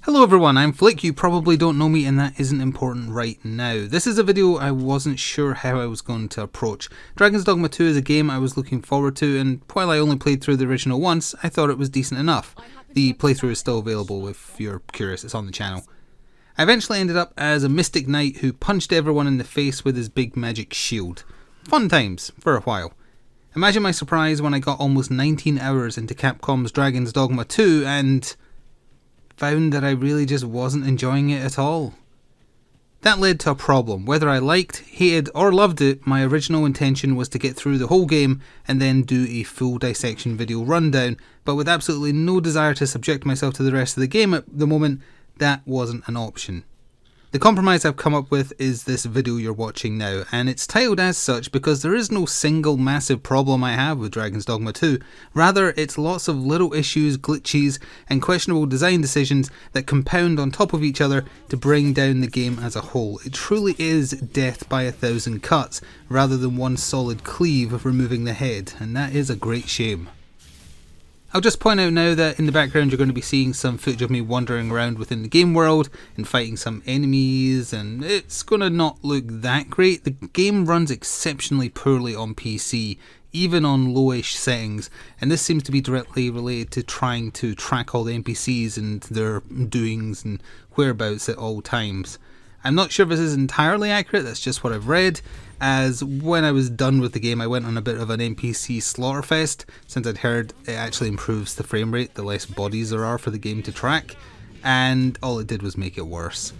Hello everyone, I'm Flik. You probably don't know me and that isn't important right now. This is a video I wasn't sure how I was going to approach. Dragon's Dogma 2 is a game I was looking forward to, and while I only played through the original once, I thought it was decent enough. The playthrough is still available if you're curious, it's on the channel. I eventually ended up as a mystic knight who punched everyone in the face with his big magic shield. Fun times, for a while. Imagine my surprise when I got almost 19 hours into Capcom's Dragon's Dogma 2 and found that I really just wasn't enjoying it at all. That led to a problem. Whether I liked, hated or loved it, my original intention was to get through the whole game and then do a full dissection video rundown, but with absolutely no desire to subject myself to the rest of the game at the moment, that wasn't an option. The compromise I've come up with is this video you're watching now, and it's titled as such because there is no single massive problem I have with Dragon's Dogma 2. Rather, it's lots of little issues, glitches, and questionable design decisions that compound on top of each other to bring down the game as a whole. It truly is death by 1,000 cuts, rather than one solid cleave removing the head, and that is a great shame. I'll just point out now that in the background you're going to be seeing some footage of me wandering around within the game world and fighting some enemies, and it's going to not look that great. The game runs exceptionally poorly on PC, even on lowish settings, and this seems to be directly related to trying to track all the NPCs and their doings and whereabouts at all times. I'm not sure if this is entirely accurate, that's just what I've read, as when I was done with the game I went on a bit of an NPC slaughterfest, since I'd heard it actually improves the frame rate the less bodies there are for the game to track, and all it did was make it worse.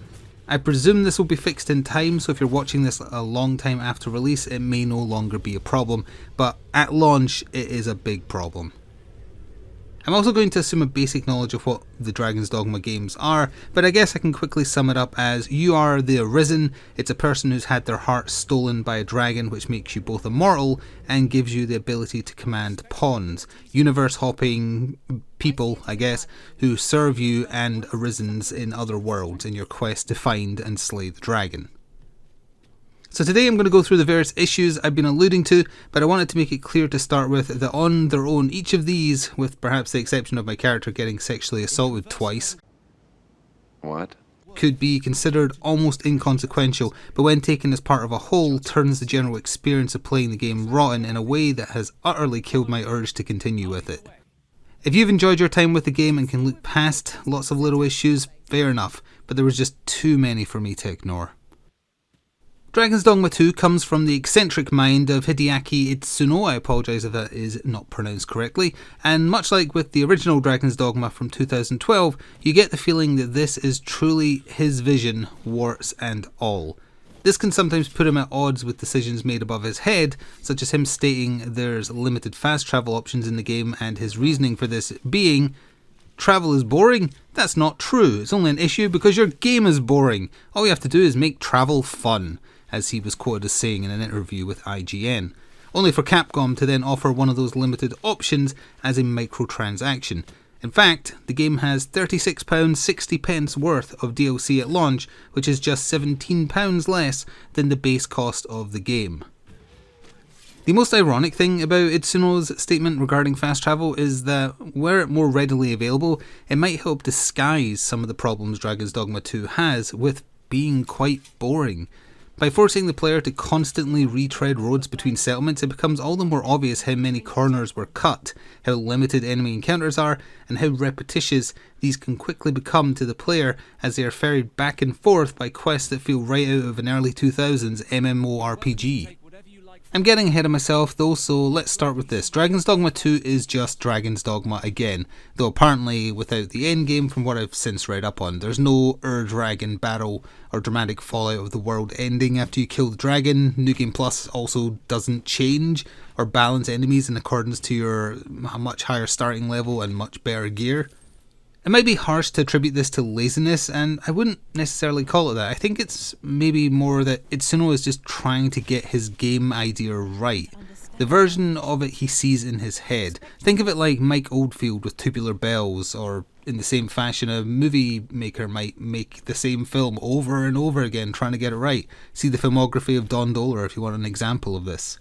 I presume this will be fixed in time, so if you're watching this a long time after release it may no longer be a problem, but at launch it is a big problem. I'm also going to assume a basic knowledge of what the Dragon's Dogma games are, but I guess I can quickly sum it up as you are the Arisen. It's a person who's had their heart stolen by a dragon, which makes you both immortal and gives you the ability to command pawns, universe hopping people, I guess, who serve you and Arisens in other worlds in your quest to find and slay the dragon. So today I'm going to go through the various issues I've been alluding to, but I wanted to make it clear to start with that on their own each of these, with perhaps the exception of my character getting sexually assaulted twice, could be considered almost inconsequential, but when taken as part of a whole turns the general experience of playing the game rotten in a way that has utterly killed my urge to continue with it. If you've enjoyed your time with the game and can look past lots of little issues, fair enough, but there was just too many for me to ignore. Dragon's Dogma 2 comes from the eccentric mind of Hideaki Itsuno, I apologise if that is not pronounced correctly, and much like with the original Dragon's Dogma from 2012, you get the feeling that this is truly his vision, warts and all. This can sometimes put him at odds with decisions made above his head, such as him stating there's limited fast travel options in the game and his reasoning for this being, travel is boring? That's not true, it's only an issue because your game is boring. All you have to do is make travel fun, as he was quoted as saying in an interview with IGN, only for Capcom to then offer one of those limited options as a microtransaction. In fact, the game has £36.60 worth of DLC at launch, which is just £17 less than the base cost of the game. The most ironic thing about Itsuno's statement regarding fast travel is that were it more readily available, it might help disguise some of the problems Dragon's Dogma 2 has with being quite boring. By forcing the player to constantly retread roads between settlements, it becomes all the more obvious how many corners were cut, how limited enemy encounters are, and how repetitious these can quickly become to the player as they are ferried back and forth by quests that feel right out of an early 2000s MMORPG. I'm getting ahead of myself though, so let's start with this. Dragon's Dogma 2 is just Dragon's Dogma again, though apparently without the endgame from what I've since read up on. There's no dragon battle or dramatic fallout of the world ending after you kill the dragon. New Game Plus also doesn't change or balance enemies in accordance to your much higher starting level and much better gear. It might be harsh to attribute this to laziness, and I wouldn't necessarily call it that. I think it's maybe more that Itsuno is just trying to get his game idea right. The version of it he sees in his head. Think of it like Mike Oldfield with Tubular Bells, or in the same fashion a movie maker might make the same film over and over again trying to get it right. See the filmography of Don Dohler if you want an example of this.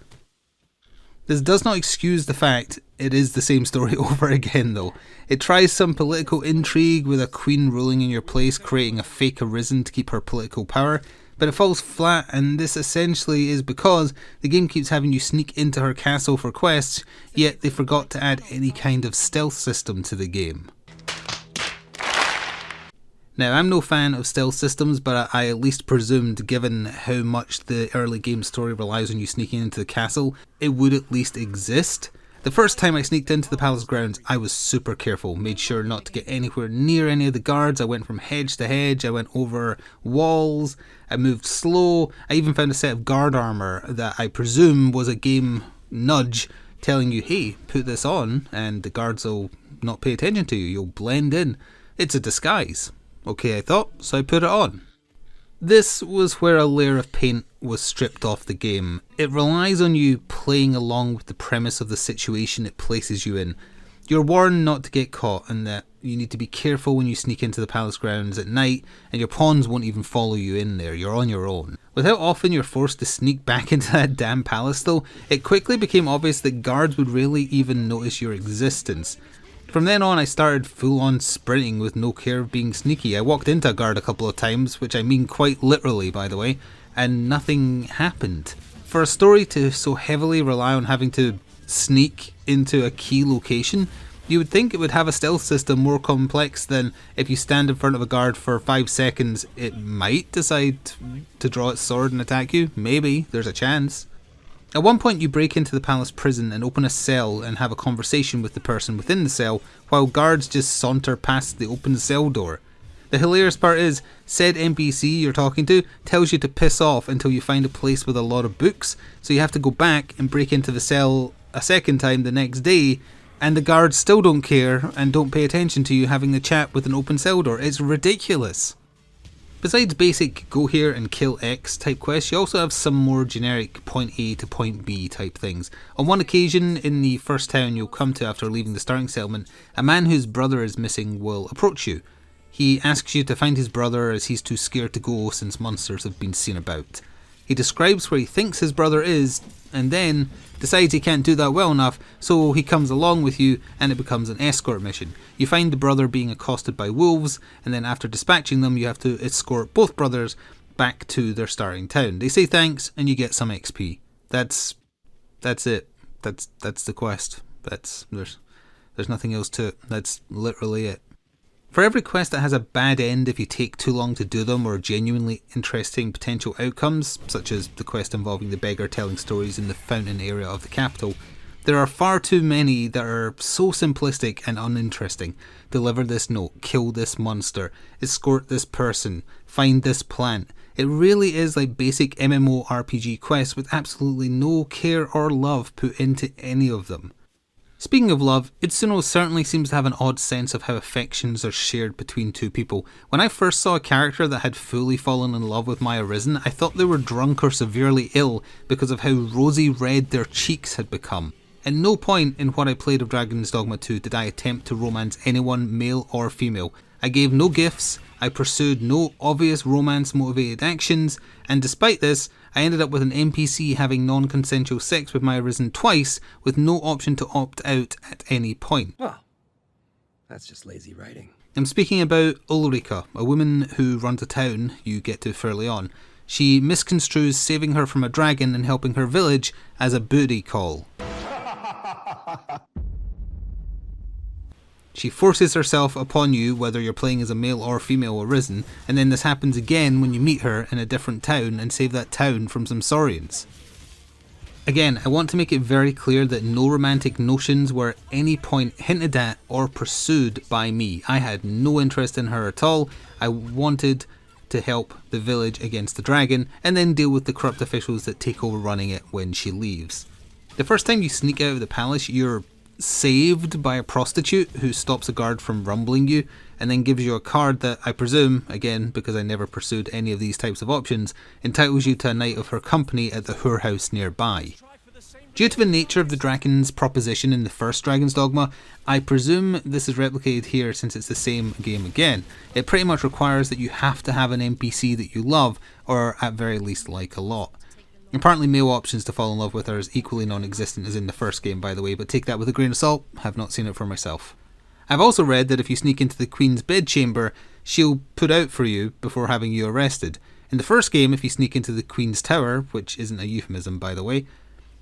This does not excuse the fact it is the same story over again though. It tries some political intrigue with a queen ruling in your place, creating a fake arisen to keep her political power, but it falls flat, and this essentially is because the game keeps having you sneak into her castle for quests, yet they forgot to add any kind of stealth system to the game. Now, I'm no fan of stealth systems, but I at least presumed, given how much the early game story relies on you sneaking into the castle, it would at least exist. The first time I sneaked into the palace grounds, I was super careful, made sure not to get anywhere near any of the guards. I went from hedge to hedge, I went over walls, I moved slow, I even found a set of guard armour that I presume was a game nudge telling you, hey, put this on and the guards will not pay attention to you, you'll blend in. It's a disguise. Okay, I thought, so I put it on. This was where a layer of paint was stripped off the game. It relies on you playing along with the premise of the situation it places you in. You're warned not to get caught and that you need to be careful when you sneak into the palace grounds at night, and your pawns won't even follow you in there, you're on your own. With how often you're forced to sneak back into that damn palace though, it quickly became obvious that guards would rarely even notice your existence. From then on, I started full-on sprinting with no care of being sneaky. I walked into a guard a couple of times, which I mean quite literally, by the way, and nothing happened. For a story to so heavily rely on having to sneak into a key location, you would think it would have a stealth system more complex than if you stand in front of a guard for 5 seconds, it might decide to draw its sword and attack you. Maybe, there's a chance. At one point you break into the palace prison and open a cell and have a conversation with the person within the cell, while guards just saunter past the open cell door. The hilarious part is, said NPC you're talking to tells you to piss off until you find a place with a lot of books, so you have to go back and break into the cell a second time the next day, and the guards still don't care and don't pay attention to you having the chat with an open cell door. It's ridiculous. Besides basic go here and kill X type quests, you also have some more generic point A to point B type things. On one occasion, in the first town you'll come to after leaving the starting settlement, a man whose brother is missing will approach you. He asks you to find his brother as he's too scared to go since monsters have been seen about. He describes where he thinks his brother is, and then decides he can't do that well enough, so he comes along with you and it becomes an escort mission. You find the brother being accosted by wolves, and then after dispatching them you have to escort both brothers back to their starting town. They say thanks and you get some XP. That's it. That's the quest. There's nothing else to it. That's literally it. For every quest that has a bad end if you take too long to do them, or genuinely interesting potential outcomes, such as the quest involving the beggar telling stories in the fountain area of the capital, there are far too many that are so simplistic and uninteresting. Deliver this note, kill this monster, escort this person, find this plant. It really is like basic MMORPG quests with absolutely no care or love put into any of them. Speaking of love, Itsuno certainly seems to have an odd sense of how affections are shared between two people. When I first saw a character that had fully fallen in love with my Arisen, I thought they were drunk or severely ill because of how rosy red their cheeks had become. At no point in what I played of Dragon's Dogma 2 did I attempt to romance anyone, male or female. I gave no gifts, I pursued no obvious romance-motivated actions, and despite this, I ended up with an NPC having non-consensual sex with my Arisen twice, with no option to opt out at any point. Well, that's just lazy writing. I'm speaking about Ulrika, a woman who runs a town you get to fairly on. She misconstrues saving her from a dragon and helping her village as a booty call. She forces herself upon you whether you're playing as a male or female Arisen, and then this happens again when you meet her in a different town and save that town from some Saurians. Again, I want to make it very clear that no romantic notions were at any point hinted at or pursued by me. I had no interest in her at all. I wanted to help the village against the dragon and then deal with the corrupt officials that take over running it when she leaves. The first time you sneak out of the palace, you're saved by a prostitute who stops a guard from rumbling you and then gives you a card that I presume, again because I never pursued any of these types of options, entitles you to a night of her company at the whorehouse nearby. Due to the nature of the dragon's proposition in the first Dragon's Dogma, I presume this is replicated here since it's the same game again. It pretty much requires that you have to have an NPC that you love, or at very least like a lot. Apparently male options to fall in love with are as equally non-existent as in the first game, by the way, but take that with a grain of salt, have not seen it for myself. I've also read that if you sneak into the Queen's bedchamber, she'll put out for you before having you arrested. In the first game, if you sneak into the Queen's Tower, which isn't a euphemism by the way,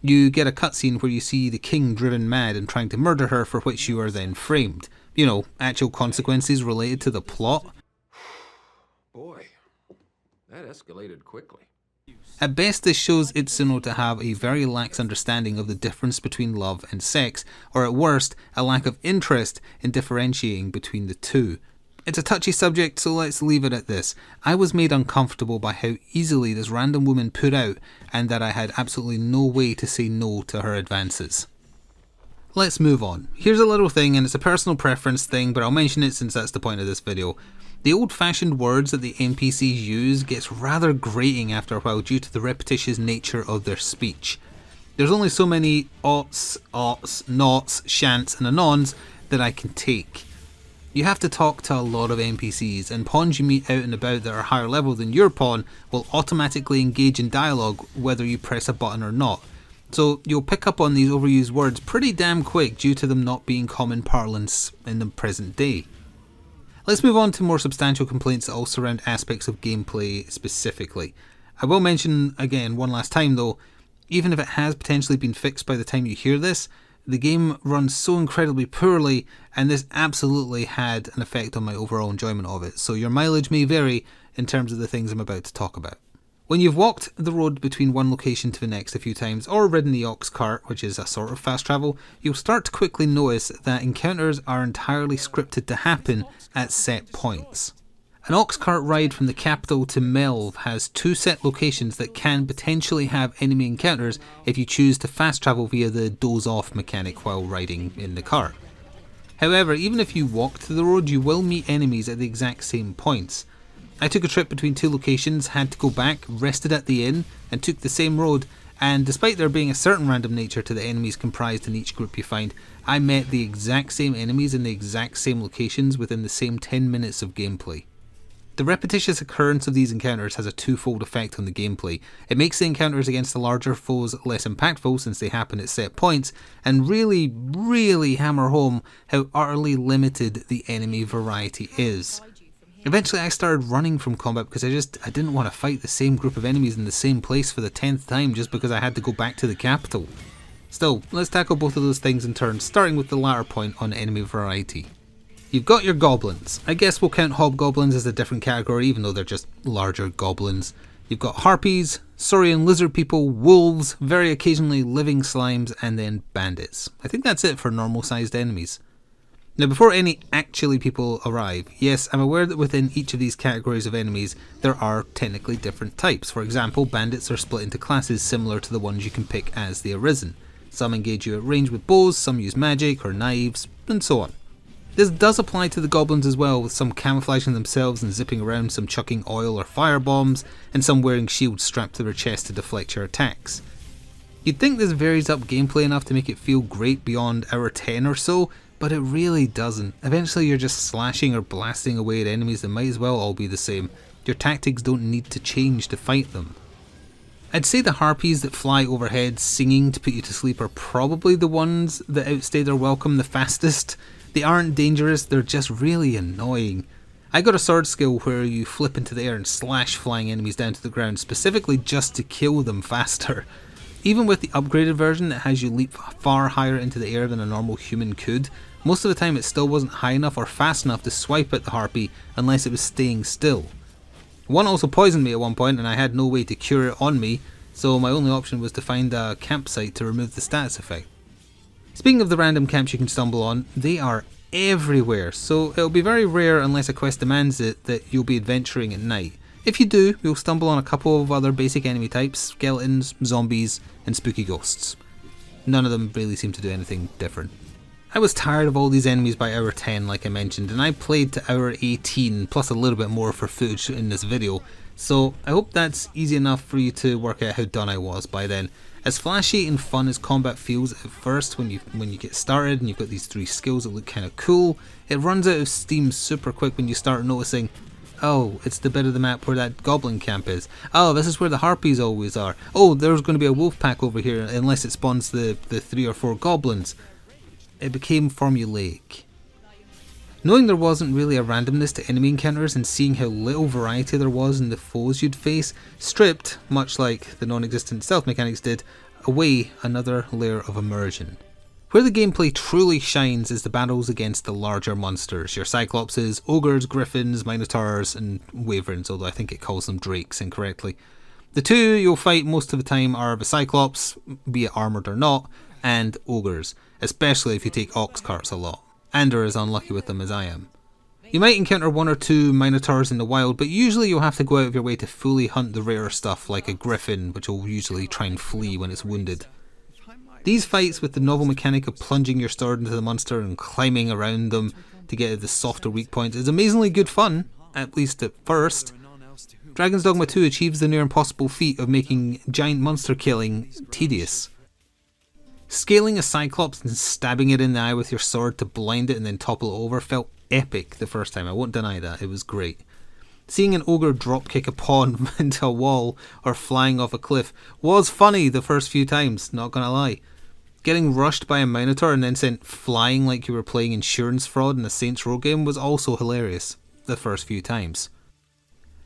you get a cutscene where you see the king driven mad and trying to murder her, for which you are then framed. You know, actual consequences related to the plot. Boy, that escalated quickly. At best, this shows Itsuno to have a very lax understanding of the difference between love and sex, or at worst, a lack of interest in differentiating between the two. It's a touchy subject, so let's leave it at this. I was made uncomfortable by how easily this random woman put out, and that I had absolutely no way to say no to her advances. Let's move on. Here's a little thing, and it's a personal preference thing, but I'll mention it since that's the point of this video. The old-fashioned words that the NPCs use gets rather grating after a while due to the repetitious nature of their speech. There's only so many oughts, nots, shants and anons that I can take. You have to talk to a lot of NPCs, and pawns you meet out and about that are higher level than your pawn will automatically engage in dialogue whether you press a button or not. So you'll pick up on these overused words pretty damn quick due to them not being common parlance in the present day. Let's move on to more substantial complaints that all surround aspects of gameplay specifically. I will mention again one last time though, even if it has potentially been fixed by the time you hear this, the game runs so incredibly poorly, and this absolutely had an effect on my overall enjoyment of it, so your mileage may vary in terms of the things I'm about to talk about. When you've walked the road between one location to the next a few times, or ridden the ox cart, which is a sort of fast travel, you'll start to quickly notice that encounters are entirely scripted to happen at set points. An ox cart ride from the capital to Melve has two set locations that can potentially have enemy encounters if you choose to fast travel via the doze off mechanic while riding in the cart. However, even if you walk to the road, you will meet enemies at the exact same points. I took a trip between two locations, had to go back, rested at the inn, and took the same road, and despite there being a certain random nature to the enemies comprised in each group you find, I met the exact same enemies in the exact same locations within the same 10 minutes of gameplay. The repetitious occurrence of these encounters has a twofold effect on the gameplay. It makes the encounters against the larger foes less impactful since they happen at set points, and really hammer home how utterly limited the enemy variety is. Eventually I started running from combat because I didn't want to fight the same group of enemies in the same place for the 10th time just because I had to go back to the capital. Still, let's tackle both of those things in turn, starting with the latter point on enemy variety. You've got your goblins. I guess we'll count hobgoblins as a different category even though they're just larger goblins. You've got harpies, saurian lizard people, wolves, very occasionally living slimes, and then bandits. I think that's it for normal sized enemies. Now before any actually people arrive, yes, I'm aware that within each of these categories of enemies there are technically different types. For example, bandits are split into classes similar to the ones you can pick as the Arisen. Some engage you at range with bows, some use magic or knives, and so on. This does apply to the goblins as well, with some camouflaging themselves and zipping around, some chucking oil or fire bombs, and some wearing shields strapped to their chest to deflect your attacks. You'd think this varies up gameplay enough to make it feel great beyond hour 10 or so, but it really doesn't. Eventually you're just slashing or blasting away at enemies that might as well all be the same. Your tactics don't need to change to fight them. I'd say the harpies that fly overhead singing to put you to sleep are probably the ones that outstay their welcome the fastest. They aren't dangerous, they're just really annoying. I got a sword skill where you flip into the air and slash flying enemies down to the ground specifically just to kill them faster. Even with the upgraded version that has you leap far higher into the air than a normal human could, most of the time it still wasn't high enough or fast enough to swipe at the harpy unless it was staying still. One also poisoned me at one point and I had no way to cure it on me, so my only option was to find a campsite to remove the status effect. Speaking of the random camps you can stumble on, they are everywhere, so it'll be very rare unless a quest demands it that you'll be adventuring at night. If you do, you'll stumble on a couple of other basic enemy types, skeletons, zombies, and spooky ghosts. None of them really seem to do anything different. I was tired of all these enemies by hour 10 like I mentioned, and I played to hour 18 plus a little bit more for footage in this video, so I hope that's easy enough for you to work out how done I was by then. As flashy and fun as combat feels at first when you get started and you've got these three skills that look kind of cool, it runs out of steam super quick when you start noticing, Oh, it's the bit of the map where that goblin camp is. Oh, this is where the harpies always are. Oh, there's going to be a wolf pack over here unless it spawns the 3 or 4 goblins. It became formulaic. Knowing there wasn't really a randomness to enemy encounters and seeing how little variety there was in the foes you'd face, stripped, much like the non-existent stealth mechanics did, away another layer of immersion. Where the gameplay truly shines is the battles against the larger monsters, your cyclopses, ogres, griffins, minotaurs and wyverns, although I think it calls them drakes incorrectly. The two you'll fight most of the time are the cyclops, be it armoured or not, and ogres, especially if you take ox carts a lot, and are as unlucky with them as I am. You might encounter 1 or 2 minotaurs in the wild, but usually you'll have to go out of your way to fully hunt the rarer stuff like a griffin, which will usually try and flee when it's wounded. These fights with the novel mechanic of plunging your sword into the monster and climbing around them to get at the softer weak points is amazingly good fun, at least at first. Dragon's Dogma 2 achieves the near impossible feat of making giant monster killing tedious. Scaling a cyclops and stabbing it in the eye with your sword to blind it and then topple it over felt epic the first time, I won't deny that, it was great. Seeing an ogre dropkick a pawn into a wall or flying off a cliff was funny the first few times, not gonna lie. Getting rushed by a minotaur and then sent flying like you were playing insurance fraud in a Saints Row game was also hilarious the first few times.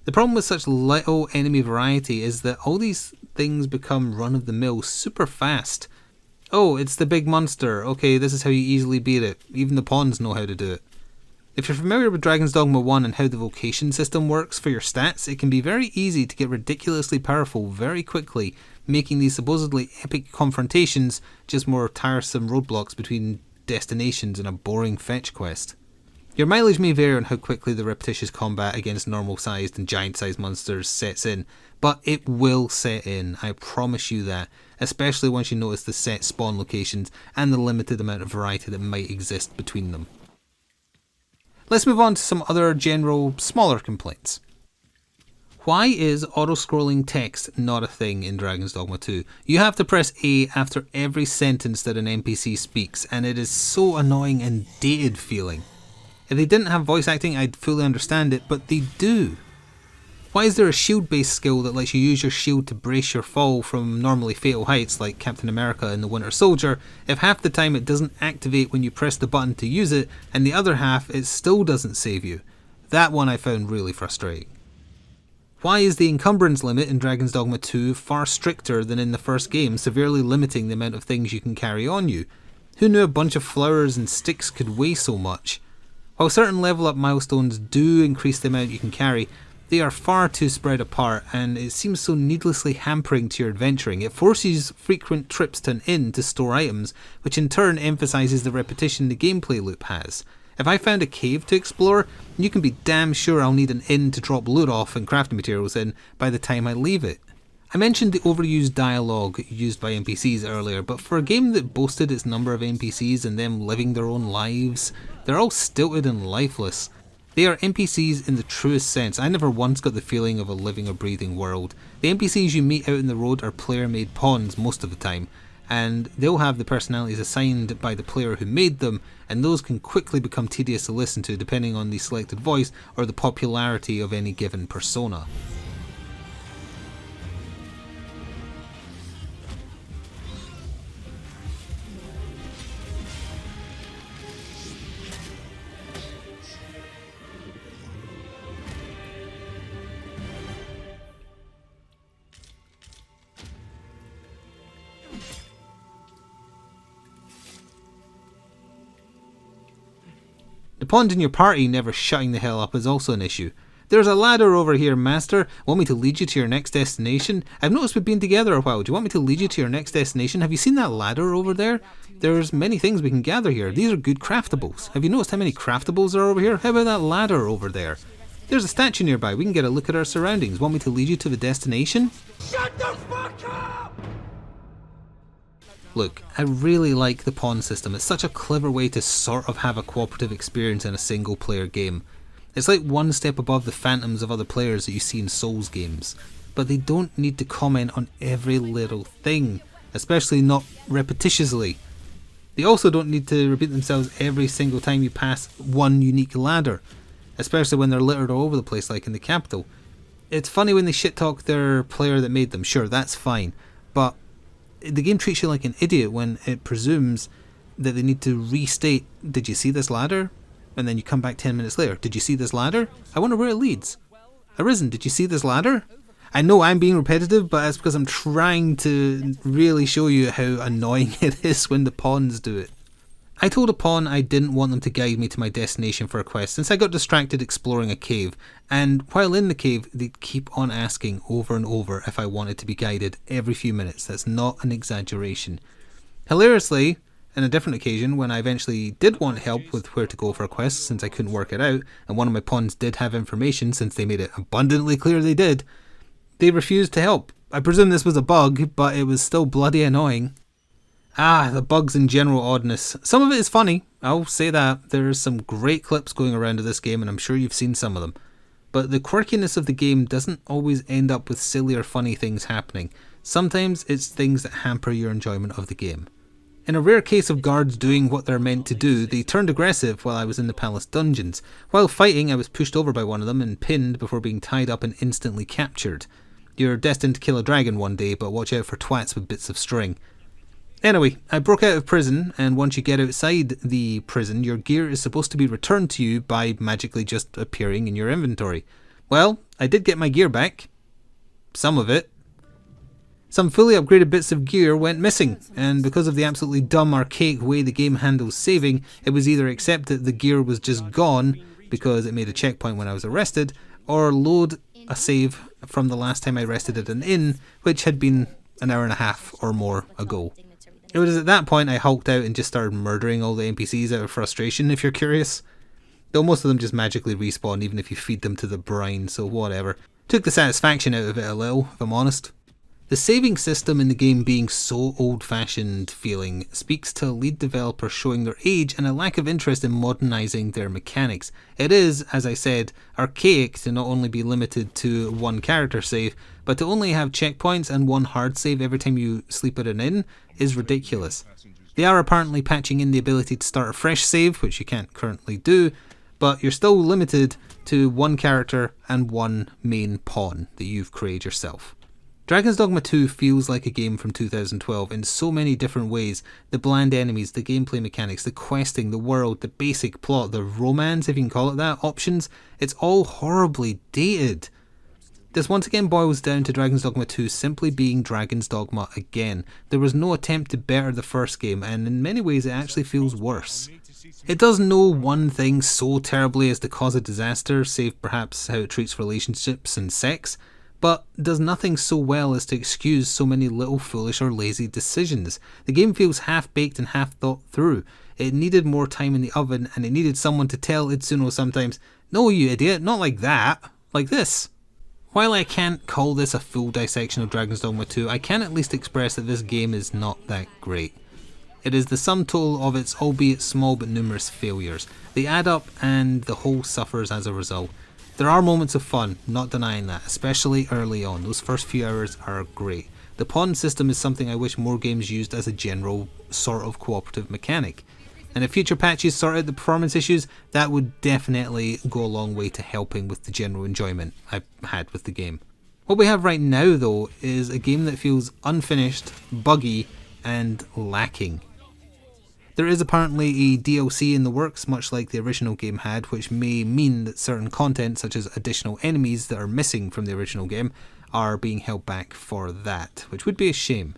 The problem with such little enemy variety is that all these things become run-of-the-mill super fast. Oh, it's the big monster, okay, this is how you easily beat it, even the pawns know how to do it. If you're familiar with Dragon's Dogma 1 and how the vocation system works for your stats, it can be very easy to get ridiculously powerful very quickly, making these supposedly epic confrontations just more tiresome roadblocks between destinations and a boring fetch quest. Your mileage may vary on how quickly the repetitious combat against normal-sized and giant-sized monsters sets in, but it will set in, I promise you that, especially once you notice the set spawn locations and the limited amount of variety that might exist between them. Let's move on to some other general, smaller complaints. Why is auto-scrolling text not a thing in Dragon's Dogma 2? You have to press A after every sentence that an NPC speaks, and it is so annoying and dated feeling. If they didn't have voice acting, I'd fully understand it, but they do. Why is there a shield-based skill that lets you use your shield to brace your fall from normally fatal heights like Captain America in The Winter Soldier, if half the time it doesn't activate when you press the button to use it, and the other half it still doesn't save you? That one I found really frustrating. Why is the encumbrance limit in Dragon's Dogma 2 far stricter than in the first game, severely limiting the amount of things you can carry on you? Who knew a bunch of flowers and sticks could weigh so much? While certain level up milestones do increase the amount you can carry, they are far too spread apart, and it seems so needlessly hampering to your adventuring. It forces frequent trips to an inn to store items, which in turn emphasises the repetition the gameplay loop has. If I found a cave to explore, you can be damn sure I'll need an inn to drop loot off and crafting materials in by the time I leave it. I mentioned the overused dialogue used by NPCs earlier, but for a game that boasted its number of NPCs and them living their own lives, they're all stilted and lifeless. They are NPCs in the truest sense. I never once got the feeling of a living or breathing world. The NPCs you meet out in the road are player-made pawns most of the time, and they'll have the personalities assigned by the player who made them, and those can quickly become tedious to listen to depending on the selected voice or the popularity of any given persona. The pawns in your party never shutting the hell up is also an issue. There's a ladder over here, master. Want me to lead you to your next destination? I've noticed we've been together a while. Do you want me to lead you to your next destination? Have you seen that ladder over there? There's many things we can gather here. These are good craftables. Have you noticed how many craftables are over here? How about that ladder over there? There's a statue nearby. We can get a look at our surroundings. Want me to lead you to the destination? Shut the fuck up! Look, I really like the pawn system. It's such a clever way to sort of have a cooperative experience in a single player game. It's like one step above the phantoms of other players that you see in Souls games. But they don't need to comment on every little thing, especially not repetitiously. They also don't need to repeat themselves every single time you pass one unique ladder. especially when they're littered all over the place like in the capital. It's funny when they shit talk their player that made them, sure, that's fine, but the game treats you like an idiot when it presumes that they need to restate, did you see this ladder? And then you come back 10 minutes later, did you see this ladder? I wonder where it leads. Arisen, did you see this ladder? I know I'm being repetitive, but that's because I'm trying to really show you how annoying it is when the pawns do it. I told a pawn I didn't want them to guide me to my destination for a quest since I got distracted exploring a cave, and while in the cave they'd keep on asking over and over if I wanted to be guided every few minutes. That's not an exaggeration. Hilariously, on a different occasion, when I eventually did want help with where to go for a quest since I couldn't work it out, and one of my pawns did have information since they made it abundantly clear they did, they refused to help. I presume this was a bug, but it was still bloody annoying. The bugs and general oddness. Some of it is funny, I'll say that. There's some great clips going around of this game and I'm sure you've seen some of them. But the quirkiness of the game doesn't always end up with silly or funny things happening. Sometimes it's things that hamper your enjoyment of the game. In a rare case of guards doing what they're meant to do, they turned aggressive while I was in the palace dungeons. While fighting, I was pushed over by one of them and pinned before being tied up and instantly captured. You're destined to kill a dragon one day, but watch out for twats with bits of string. Anyway, I broke out of prison, and once you get outside the prison, your gear is supposed to be returned to you by magically just appearing in your inventory. Well, I did get my gear back. Some of it. Some fully upgraded bits of gear went missing, and because of the absolutely dumb, archaic way the game handles saving, it was either accept that the gear was just gone because it made a checkpoint when I was arrested, or load a save from the last time I rested at an inn, which had been an hour and a half or more ago. It was at that point I hulked out and just started murdering all the NPCs out of frustration, if you're curious. Though most of them just magically respawn even if you feed them to the brine, so whatever. Took the satisfaction out of it a little, if I'm honest. The saving system in the game being so old-fashioned feeling speaks to a lead developer showing their age and a lack of interest in modernising their mechanics. It is, as I said, archaic to not only be limited to one character save, but to only have checkpoints and one hard save every time you sleep at an inn is ridiculous. They are apparently patching in the ability to start a fresh save, which you can't currently do, but you're still limited to one character and one main pawn that you've created yourself. Dragon's Dogma 2 feels like a game from 2012 in so many different ways. The bland enemies, the gameplay mechanics, the questing, the world, the basic plot, the romance, if you can call it that, options, it's all horribly dated. This once again boils down to Dragon's Dogma 2 simply being Dragon's Dogma again. There was no attempt to better the first game, and in many ways it actually feels worse. It does no one thing so terribly as to cause a disaster, save perhaps how it treats relationships and sex, but does nothing so well as to excuse so many little foolish or lazy decisions. The game feels half-baked and half-thought through. It needed more time in the oven, and it needed someone to tell Itsuno sometimes, "No, you idiot, not like that, like this." While I can't call this a full dissection of Dragon's Dogma 2, I can at least express that this game is not that great. It is the sum total of its albeit small but numerous failures. They add up and the whole suffers as a result. There are moments of fun, not denying that, especially early on. Those first few hours are great. The pawn system is something I wish more games used as a general sort of cooperative mechanic. And if future patches sort out the performance issues, that would definitely go a long way to helping with the general enjoyment I've had with the game. What we have right now though is a game that feels unfinished, buggy, and lacking. There is apparently a DLC in the works, much like the original game had, which may mean that certain content, such as additional enemies that are missing from the original game, are being held back for that, which would be a shame.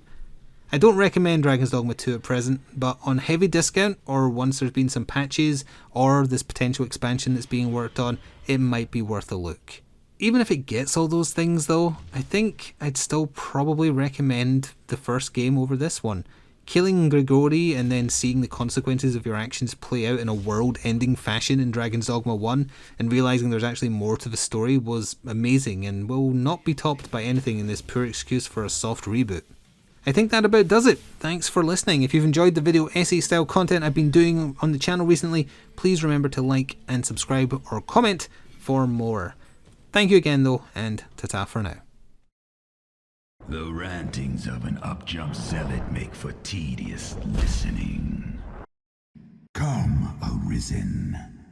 I don't recommend Dragon's Dogma 2 at present, but on heavy discount, or once there's been some patches, or this potential expansion that's being worked on, it might be worth a look. Even if it gets all those things though, I think I'd still probably recommend the first game over this one. Killing Grigori and then seeing the consequences of your actions play out in a world-ending fashion in Dragon's Dogma 1 and realising there's actually more to the story was amazing and will not be topped by anything in this poor excuse for a soft reboot. I think that about does it. Thanks for listening. If you've enjoyed the video essay style content I've been doing on the channel recently, please remember to like and subscribe or comment for more. Thank you again though, and ta-ta for now. The rantings of an up-jump zealot make for tedious listening. Come, Arisen.